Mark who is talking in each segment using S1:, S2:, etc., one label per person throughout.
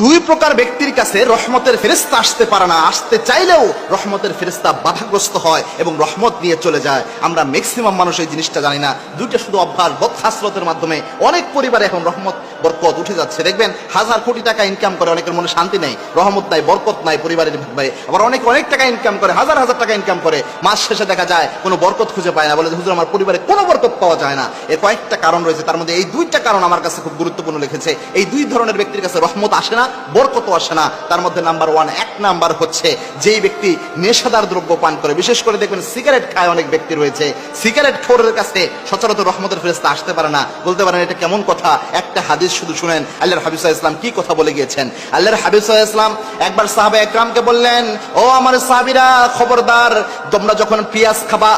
S1: দুই প্রকার ব্যক্তির কাছে রহমতের ফেরেশতা আসতে পারে না, আসতে চাইলেও রহমতের ফেরেশতা বাধাগ্রস্ত হয় এবং রহমত নিয়ে চলে যায়। আমরা ম্যাক্সিমাম মানুষ এই জিনিসটা জানি না। দুইটা শুধু অভ্যাস, বদখাসলতের মাধ্যমে অনেক পরিবারে এখন রহমত বরকত উঠে যাচ্ছে। দেখবেন হাজার কোটি টাকা ইনকাম করে, অনেকের মনে শান্তি নেই, রহমত নাই, বরকত নাই পরিবারের ভাবে। আবার অনেক টাকা ইনকাম করে, হাজার হাজার টাকা ইনকাম করে, মাস শেষে দেখা যায় কোনো বরকত খুঁজে পায় না, বলে হুজুর আমার পরিবারে কোনো বরকত পাওয়া যায় না। এর কয়েকটা কারণ রয়েছে, তার মধ্যে এই দুইটা কারণ আমার কাছে খুব গুরুত্বপূর্ণ লিখেছে। এই দুই ধরনের ব্যক্তির কাছে রহমত আসে না, বরকত আসে না। তার মধ্যে নাম্বার ওয়ান, এক নাম্বার হচ্ছে যেই ব্যক্তি নেশাদার দ্রব্য পান করে। বিশেষ করে দেখবেন সিগারেট খায় অনেক ব্যক্তি রয়েছে, সিগারেট খোরের কাছে সচরাচর রহমতের ফেরেশতা আসতে পারে না। বলতে পারেন এটা কেমন কথা? একটা হাদিস শুধু শুনেন, আল্লাহর হাবিব সাল্লাল্লাহু আলাইহি ওয়াসাল্লাম কি কথা বলে গিয়েছেন। আল্লাহর হাবিব সাল্লাল্লাহু আলাইহি ওয়াসাল্লাম একবার সাহাবা একরামকে বললেন, ও আমার সাহাবীরা খবরদার, তোমরা যখন পেঁয়াজ খাবা,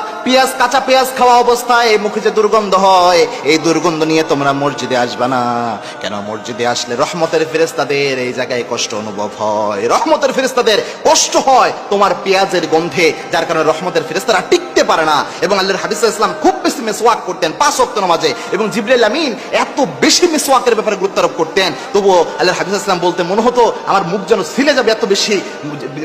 S1: কাঁচা পেঁয়াজ খাওয়া অবস্থায় মুখে যে দুর্গন্ধ হয়, এই দুর্গন্ধ নিয়ে তোমরা মসজিদে আসবা না। কেন? মসজিদে আসলে রহমতের ফেরেশতাদের এই জায়গায় কষ্ট অনুভব হয়, রহমতের ফেরেশতাদের কষ্ট হয় তোমার পেঁয়াজের গন্ধে, যার কারণে রহমতের ফেরেশতারা টিকতে পারে না। এবং আল্লাহর হাবিব সাল্লাল্লাহু আলাইহি ওয়াসাল্লাম খুব বেশি মিসওয়াক করতেন 5 ওয়াক্ত নামাজে, এবং জিবরাইল আমিন এত বেশি মিসওয়াকের ব্যাপারে গুরুত্ব আরোপ করতেন, তবুও আল্লাহর হাবিব সাল্লাল্লাহু আলাইহি ওয়াসাল্লাম বলতে মনে হতো আমার মুখ যেন ছিলে যাবে, এত বেশি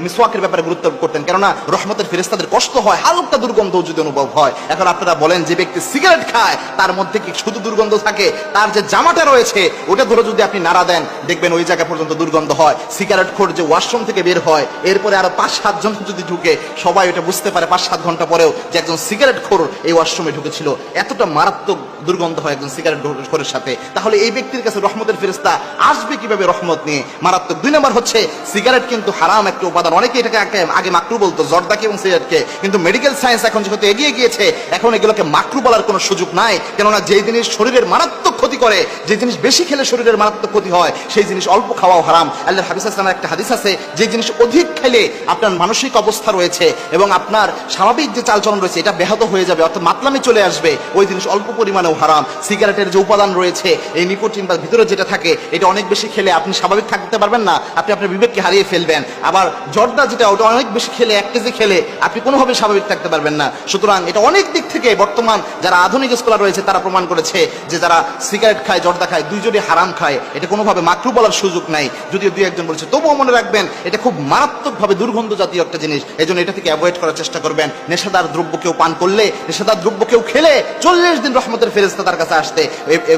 S1: মিসওয়াকের ব্যাপারে গুরুত্ব আরোপ করতেন। কেননা রহমতের ফেরেশতাদের কষ্ট হয়, হালকা দুর্গন্ধ যদি অনুভব হয়। এখন আপনারা বলেন, যে ব্যক্তি সিগারেট খায় তার মধ্যে কি শুধু দুর্গন্ধ থাকে? তার যে জামাটা রয়েছে ওটা ধরে যদি আপনি নাড়া দেন, দেখবেন ওই জায়গা পর্যন্ত দুর্গন্ধ হয়। সিগারেট খোর যে ওয়াশরুম থেকে বের হয়, এরপরে আরো 5-7 জন যদি ঢুকে, সবাই এটা বুঝতে পারে 5-7 ঘন্টা পরেও যে একজন সিগারেট খোর এই ওয়াশরুমে ঢুকেছিল। এতটা মারাত্মক দুর্গন্ধ হয় একজন সিগারেট খোরের সাথে। তাহলে এই ব্যক্তির কাছে রহমতের ফেরেশতা আসবে কিভাবে রহমত নিয়ে? মারাত্মক। 2 নম্বর হচ্ছে, সিগারেট কিন্তু হারাম একটা উপাদান। অনেকে এটাকে আগে মাকরু বলতো, জর্দাকে এবং সিগারেটকে, কিন্তু মেডিকেল সায়েন্স এখন যেহেতু এগিয়ে গিয়েছে, এখন এগুলোকে মাকরু বলার কোনো সুযোগ নাই। কেননা যে জিনিস শরীরের মারাত্মক ক্ষতি করে, যে জিনিস বেশি খেলে শরীরের মারাত্মক ক্ষতি হয়, সেই জিনিস অল্প খাওয়াও হারাম। আল্লাহর হাবিব সাল্লাল্লাহু আলাইহি ওয়াসাল্লামের একটা হাদিস আছে, যে জিনিস অধিক খেলে আপনার মানসিক অবস্থা রয়েছে এবং আপনার স্বাভাবিক যে চালচলন রয়েছে এটা ব্যাহত হয়ে যাবে, অর্থাৎ মাতলামি চলে আসবে, ওই জিনিস অল্প পরিমাণেও হারাম। সিগারেটের যে উপাদান রয়েছে, এই নিকোটিন বা ভিতরে যেটা থাকে, এটা অনেক বেশি খেলে আপনি স্বাভাবিক থাকতে পারবেন না, আপনি আপনার বিবেককে হারিয়ে ফেলবেন। আবার জর্দা যেটা, ওটা অনেক বেশি খেলে, 1 কেজি খেলে আপনি কোনোভাবে স্বাভাবিক থাকতে পারবেন না। সুতরাং এটা অনেক দিক থেকে বর্তমান যারা আধুনিক স্কলার রয়েছে তারা প্রমাণ করেছে যে যারা সিগারেট খায়, জর্দা খায়, দুইজনই হারাম খায়, এটা কোনোভাবে মাকরু বলার সুযোগ নাই। যদিও 2-1 জন বলেছে, তবুও মনে রাখবেন এটা খুব মারাত্মকভাবে দুর্গন্ধ জাতীয় একটা জিনিস। এই জন্য এটা থেকে অ্যাভয়েড করার চেষ্টা করবেন। নেশাদার দ্রব্য কেউ পান করলে, নেশাদার দ্রব্য কেউ খেলে 40 দিন রহমতের ফেরেশতা তার কাছে আসতে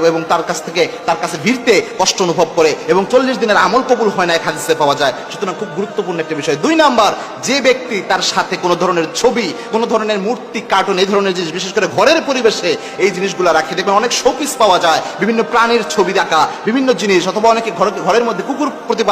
S1: এবং তার কাছে ভিড়তে কষ্ট অনুভব করে, এবং 40 দিনের আমল কবুল হয় না, এক হাদিসে পাওয়া যায়। সুতরাং খুব গুরুত্বপূর্ণ একটা বিষয়। 2 নাম্বার, যে ব্যক্তি তার সাথে কোনো ধরনের ছবি, কোনো ধরনের মূর্তি, কার্টুন, এই ধরনের জিনিস, বিশেষ করে ঘরের পরিবেশে এই জিনিসগুলো রাখে, দেখবেন অনেক শোপিস পাওয়া যায়, বিভিন্ন প্রাণীর ছবি রাখা, বিভিন্ন জিনিস, অথবা অনেকে ঘরের মধ্যে কুকুর প্রতিপালন